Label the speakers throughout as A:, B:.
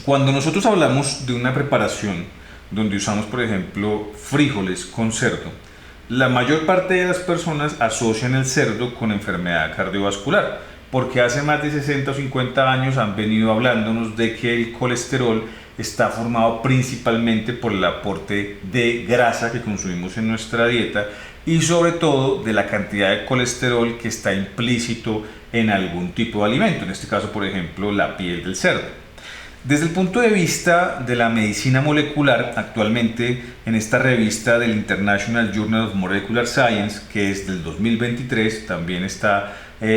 A: Cuando nosotros hablamos de una preparación donde usamos, por ejemplo, frijoles con cerdo, la mayor parte de las personas asocian el cerdo con enfermedad cardiovascular, porque hace más de 60 o 50 años han venido hablándonos de que el colesterol está formado principalmente por el aporte de grasa que consumimos en nuestra dieta y sobre todo de la cantidad de colesterol que está implícito en algún tipo de alimento, en este caso por ejemplo la piel del cerdo. Desde el punto de vista de la medicina molecular, actualmente en esta revista del International Journal of Molecular Science, que es del 2023, también está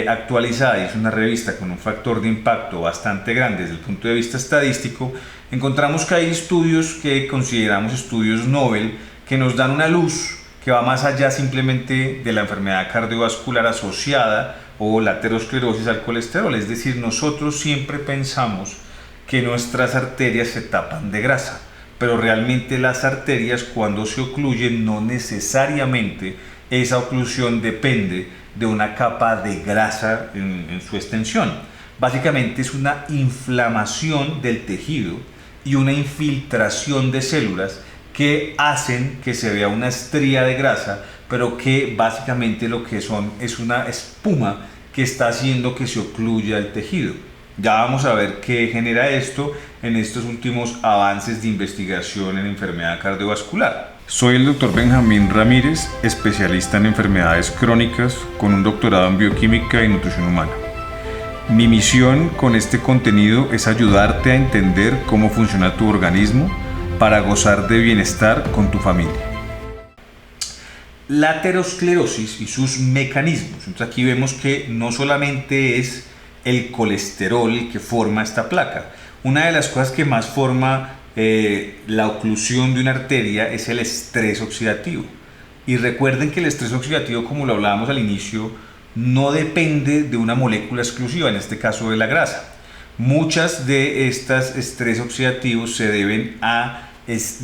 A: actualizada y es una revista con un factor de impacto bastante grande desde el punto de vista estadístico, encontramos que hay estudios que consideramos estudios Nobel que nos dan una luz que va más allá simplemente de la enfermedad cardiovascular asociada o la aterosclerosis al colesterol. Es decir, nosotros siempre pensamos que nuestras arterias se tapan de grasa, pero realmente las arterias cuando se ocluyen no necesariamente esa oclusión depende de una capa de grasa en su extensión. Básicamente es una inflamación del tejido y una infiltración de células que hacen que se vea una estría de grasa, pero que básicamente lo que son es una espuma que está haciendo que se ocluya el tejido. Ya vamos a ver qué genera esto en estos últimos avances de investigación en enfermedad cardiovascular. Soy el Dr. Benjamín Ramírez, especialista en enfermedades crónicas con un doctorado en bioquímica y nutrición humana. Mi misión con este contenido es ayudarte a entender cómo funciona tu organismo para gozar de bienestar con tu familia. La aterosclerosis y sus mecanismos. Entonces aquí vemos que no solamente es el colesterol que forma esta placa. Una de las cosas que más forma la oclusión de una arteria es el estrés oxidativo. Y recuerden que el estrés oxidativo, como lo hablábamos al inicio, no depende de una molécula exclusiva, en este caso de la grasa. Muchas de estas estrés oxidativos se deben a,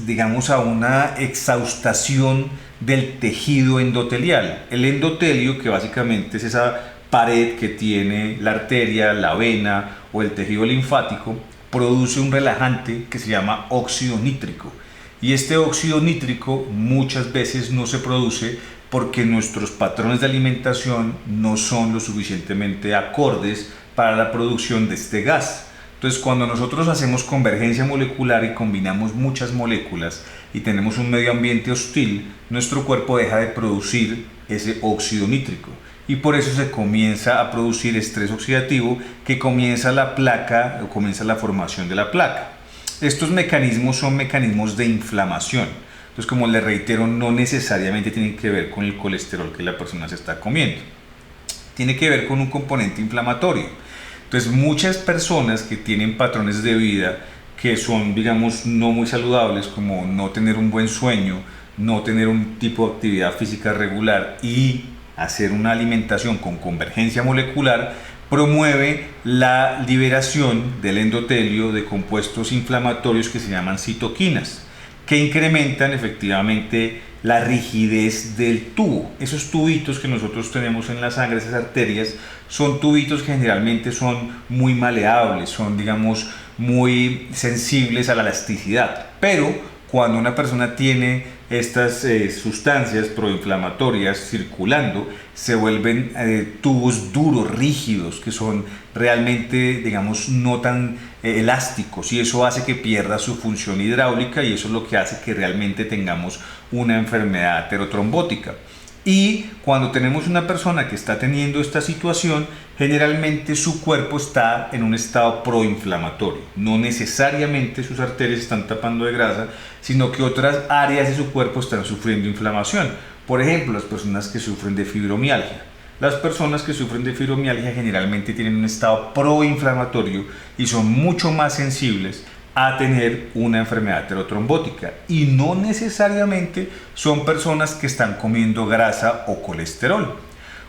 A: digamos, a una exhaustación del tejido endotelial. El endotelio, que básicamente es esa pared que tiene la arteria, la vena o el tejido linfático, produce un relajante que se llama óxido nítrico. Y este óxido nítrico muchas veces no se produce porque nuestros patrones de alimentación no son lo suficientemente acordes para la producción de este gas. Entonces, cuando nosotros hacemos convergencia molecular y combinamos muchas moléculas y tenemos un medio ambiente hostil, nuestro cuerpo deja de producir ese óxido nítrico. Y por eso se comienza a producir estrés oxidativo que comienza la placa o comienza la formación de la placa. Estos mecanismos son mecanismos de inflamación. Entonces, como les reitero, no necesariamente tienen que ver con el colesterol que la persona se está comiendo. Tiene que ver con un componente inflamatorio. Entonces, muchas personas que tienen patrones de vida que son, digamos, no muy saludables, como no tener un buen sueño, no tener un tipo de actividad física regular y hacer una alimentación con convergencia molecular, promueve la liberación del endotelio de compuestos inflamatorios que se llaman citoquinas, que incrementan efectivamente la rigidez del tubo. Esos tubitos que nosotros tenemos en la sangre, esas arterias, son tubitos que generalmente son muy maleables, son, digamos, muy sensibles a la elasticidad, pero cuando una persona tiene estas sustancias proinflamatorias circulando, se vuelven tubos duros, rígidos, que son realmente, digamos, no tan elásticos, y eso hace que pierda su función hidráulica y eso es lo que hace que realmente tengamos una enfermedad aterotrombótica. Y cuando tenemos una persona que está teniendo esta situación, generalmente su cuerpo está en un estado proinflamatorio. No necesariamente sus arterias están tapando de grasa, sino que otras áreas de su cuerpo están sufriendo inflamación. Por ejemplo, las personas que sufren de fibromialgia. Las personas que sufren de fibromialgia generalmente tienen un estado proinflamatorio y son mucho más sensibles a tener una enfermedad aterotrombótica, y no necesariamente son personas que están comiendo grasa o colesterol.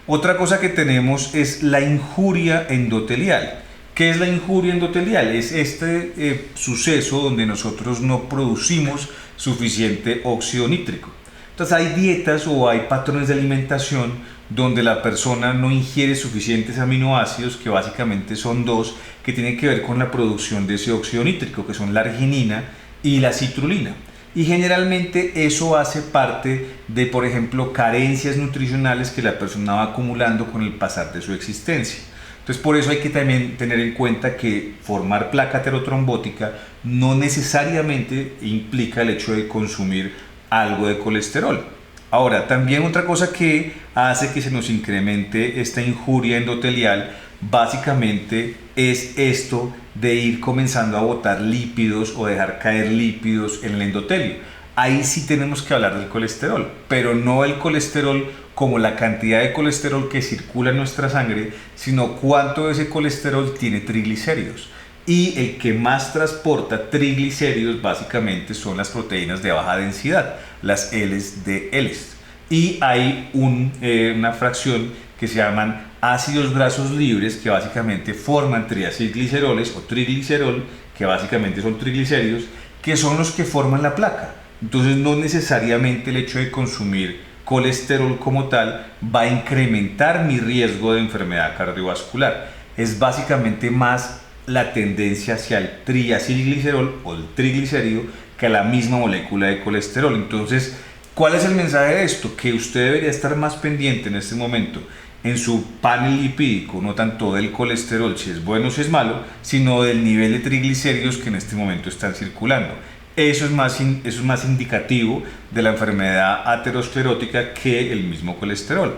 A: Otra cosa que tenemos es la injuria endotelial. ¿Qué es la injuria endotelial? Es este suceso donde nosotros no producimos suficiente óxido nítrico. Entonces hay dietas o hay patrones de alimentación donde la persona no ingiere suficientes aminoácidos, que básicamente son dos, que tienen que ver con la producción de ese óxido nítrico, que son la arginina y la citrulina. Y generalmente eso hace parte de, por ejemplo, carencias nutricionales que la persona va acumulando con el pasar de su existencia. Entonces, por eso hay que también tener en cuenta que formar placa aterotrombótica no necesariamente implica el hecho de consumir algo de colesterol. Ahora, también otra cosa que hace que se nos incremente esta injuria endotelial básicamente es esto de ir comenzando a botar lípidos o dejar caer lípidos en el endotelio. Ahí sí tenemos que hablar del colesterol, pero no el colesterol como la cantidad de colesterol que circula en nuestra sangre, sino cuánto de ese colesterol tiene triglicéridos. Y el que más transporta triglicéridos básicamente son las proteínas de baja densidad, las LDLs. Y hay una fracción que se llaman ácidos grasos libres, que básicamente forman triacilgliceroles o triglicerol, que básicamente son triglicéridos, que son los que forman la placa. Entonces no necesariamente el hecho de consumir colesterol como tal va a incrementar mi riesgo de enfermedad cardiovascular. Es básicamente más la tendencia hacia el triacilglicerol o el triglicérido que a la misma molécula de colesterol. Entonces, ¿cuál es el mensaje de esto? Que usted debería estar más pendiente en este momento en su panel lipídico, no tanto del colesterol, si es bueno o si es malo, sino del nivel de triglicéridos que en este momento están circulando. Eso es más indicativo de la enfermedad aterosclerótica que el mismo colesterol.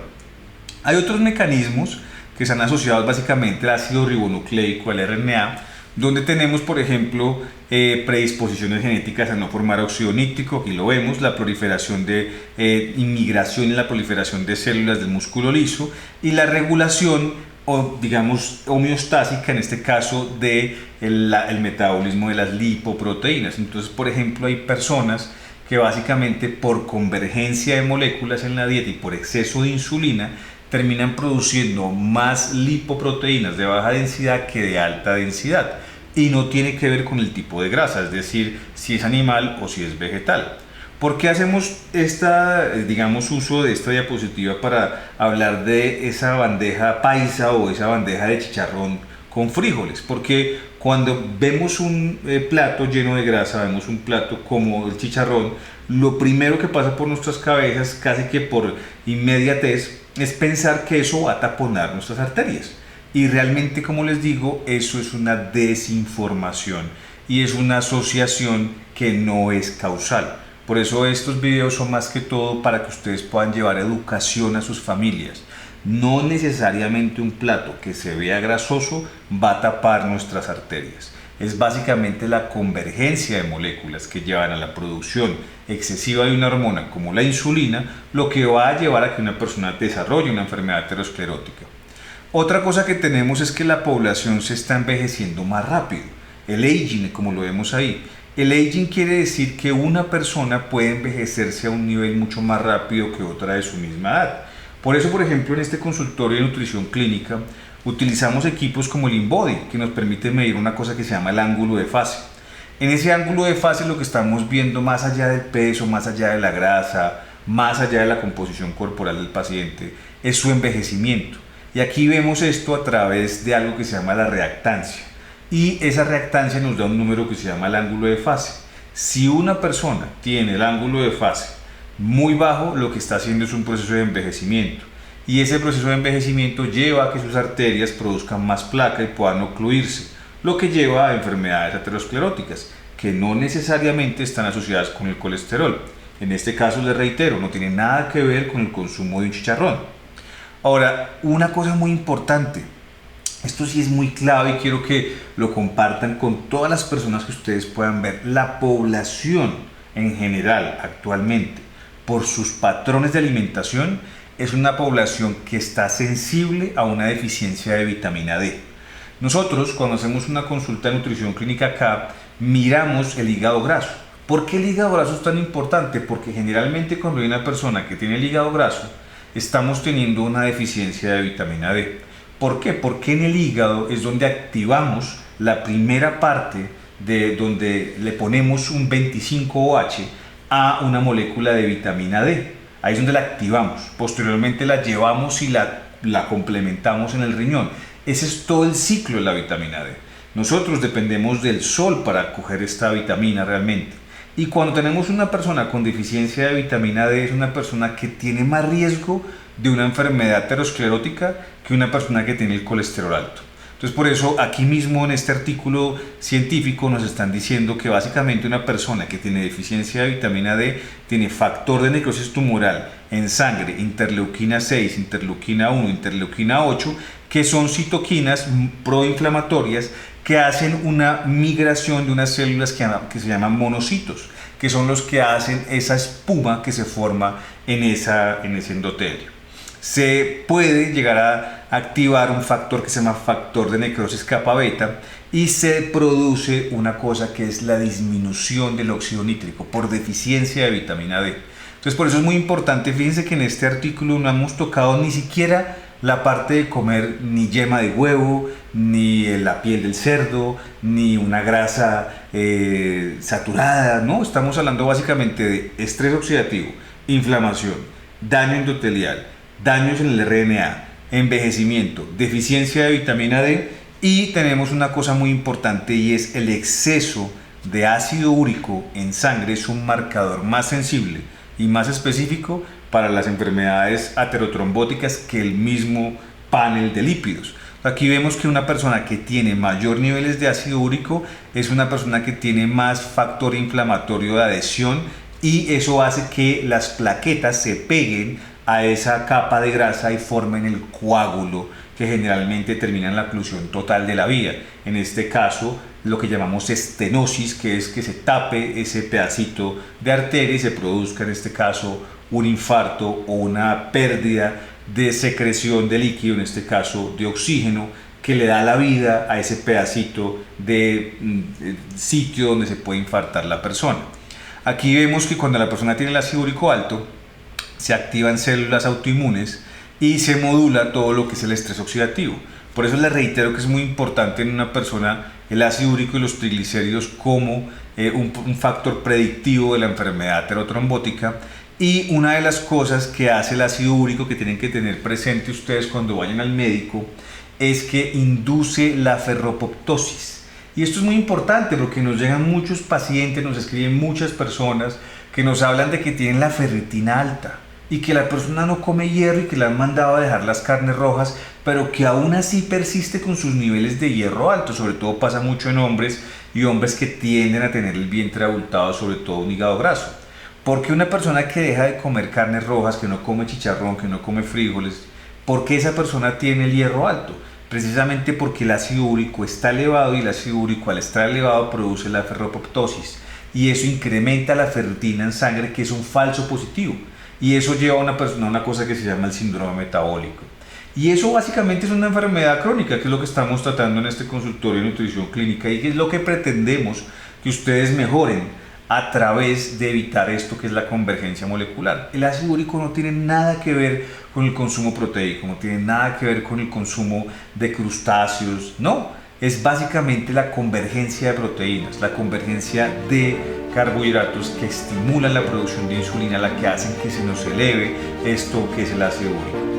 A: Hay otros mecanismos que están asociados básicamente al ácido ribonucleico, al RNA, donde tenemos, por ejemplo, predisposiciones genéticas a no formar óxido nítrico, aquí lo vemos, la proliferación de inmigración y la proliferación de células del músculo liso, y la regulación, o digamos, homeostásica, en este caso, de el metabolismo de las lipoproteínas. Entonces, por ejemplo, hay personas que básicamente por convergencia de moléculas en la dieta y por exceso de insulina, terminan produciendo más lipoproteínas de baja densidad que de alta densidad, y no tiene que ver con el tipo de grasa, es decir, si es animal o si es vegetal. ¿Por qué hacemos uso de esta diapositiva para hablar de esa bandeja paisa o esa bandeja de chicharrón con frijoles? Porque cuando vemos un plato lleno de grasa, vemos un plato como el chicharrón, lo primero que pasa por nuestras cabezas, casi que por inmediatez, es pensar que eso va a taponar nuestras arterias. Y realmente, como les digo, eso es una desinformación y es una asociación que no es causal. Por eso estos videos son más que todo para que ustedes puedan llevar educación a sus familias. No necesariamente un plato que se vea grasoso va a tapar nuestras arterias. Es básicamente la convergencia de moléculas que llevan a la producción excesiva de una hormona como la insulina, lo que va a llevar a que una persona desarrolle una enfermedad aterosclerótica. Otra cosa que tenemos es que la población se está envejeciendo más rápido. El aging, como lo vemos ahí. El aging quiere decir que una persona puede envejecerse a un nivel mucho más rápido que otra de su misma edad. Por eso, por ejemplo, en este consultorio de nutrición clínica, utilizamos equipos como el InBody, que nos permite medir una cosa que se llama el ángulo de fase. En ese ángulo de fase lo que estamos viendo, más allá del peso, más allá de la grasa, más allá de la composición corporal del paciente, es su envejecimiento. Y aquí vemos esto a través de algo que se llama la reactancia. Y esa reactancia nos da un número que se llama el ángulo de fase. Si una persona tiene el ángulo de fase muy bajo, lo que está haciendo es un proceso de envejecimiento. Y ese proceso de envejecimiento lleva a que sus arterias produzcan más placa y puedan ocluirse, lo que lleva a enfermedades ateroscleróticas, que no necesariamente están asociadas con el colesterol. En este caso, les reitero, no tiene nada que ver con el consumo de un chicharrón. Ahora, una cosa muy importante, esto sí es muy clave y quiero que lo compartan con todas las personas que ustedes puedan ver. La población en general actualmente, por sus patrones de alimentación, es una población que está sensible a una deficiencia de vitamina D. Nosotros, cuando hacemos una consulta de nutrición clínica acá, miramos el hígado graso. ¿Por qué el hígado graso es tan importante? Porque generalmente cuando hay una persona que tiene el hígado graso, estamos teniendo una deficiencia de vitamina D. ¿Por qué? Porque en el hígado es donde activamos la primera parte de donde le ponemos un 25OH a una molécula de vitamina D. Ahí es donde la activamos. Posteriormente la llevamos y la complementamos en el riñón. Ese es todo el ciclo de la vitamina D. Nosotros dependemos del sol para coger esta vitamina realmente. Y cuando tenemos una persona con deficiencia de vitamina D, es una persona que tiene más riesgo de una enfermedad aterosclerótica que una persona que tiene el colesterol alto. Entonces, por eso aquí mismo en este artículo científico nos están diciendo que básicamente una persona que tiene deficiencia de vitamina D tiene factor de necrosis tumoral en sangre, interleuquina 6, interleuquina 1, interleuquina 8, que son citoquinas proinflamatorias que hacen una migración de unas células que se llaman monocitos, que son los que hacen esa espuma que se forma en ese endotelio. Se puede llegar a activar un factor que se llama factor de necrosis kappa beta y se produce una cosa que es la disminución del óxido nítrico por deficiencia de vitamina D. Entonces, por eso es muy importante. Fíjense que en este artículo no hemos tocado ni siquiera la parte de comer ni yema de huevo, ni la piel del cerdo, ni una grasa saturada, ¿no? Estamos hablando básicamente de estrés oxidativo, inflamación, daño endotelial, daños en el RNA, envejecimiento, deficiencia de vitamina D, y tenemos una cosa muy importante y es el exceso de ácido úrico en sangre. Es un marcador más sensible y más específico para las enfermedades aterotrombóticas que el mismo panel de lípidos. Aquí vemos que una persona que tiene mayor niveles de ácido úrico es una persona que tiene más factor inflamatorio de adhesión, y eso hace que las plaquetas se peguen a esa capa de grasa y formen el coágulo que generalmente termina en la oclusión total de la vía. En este caso, lo que llamamos estenosis, que es que se tape ese pedacito de arteria y se produzca en este caso un infarto o una pérdida de secreción de líquido, en este caso de oxígeno, que le da la vida a ese pedacito de sitio donde se puede infartar la persona. Aquí vemos que cuando la persona tiene el ácido úrico alto, se activan células autoinmunes y se modula todo lo que es el estrés oxidativo. Por eso les reitero que es muy importante en una persona el ácido úrico y los triglicéridos como un factor predictivo de la enfermedad aterotrombótica. Y una de las cosas que hace el ácido úrico que tienen que tener presente ustedes cuando vayan al médico es que induce la ferropoptosis. Y esto es muy importante porque nos llegan muchos pacientes, nos escriben muchas personas que nos hablan de que tienen la ferritina alta y que la persona no come hierro y que le han mandado a dejar las carnes rojas, pero que aún así persiste con sus niveles de hierro altos. Sobre todo pasa mucho en hombres y hombres que tienden a tener el vientre abultado, sobre todo un hígado graso. Porque una persona que deja de comer carnes rojas, que no come chicharrón, que no come frijoles, ¿por qué esa persona tiene el hierro alto? Precisamente porque el ácido úrico está elevado, y el ácido úrico al estar elevado produce la ferropoptosis, y eso incrementa la ferritina en sangre, que es un falso positivo, y eso lleva a una persona a una cosa que se llama el síndrome metabólico. Y eso básicamente es una enfermedad crónica, que es lo que estamos tratando en este consultorio de nutrición clínica, y es lo que pretendemos que ustedes mejoren a través de evitar esto que es la convergencia molecular. El ácido úrico no tiene nada que ver con el consumo proteico, no tiene nada que ver con el consumo de crustáceos, no, es básicamente la convergencia de proteínas, la convergencia de carbohidratos que estimulan la producción de insulina, la que hacen que se nos eleve esto que es el ácido úrico.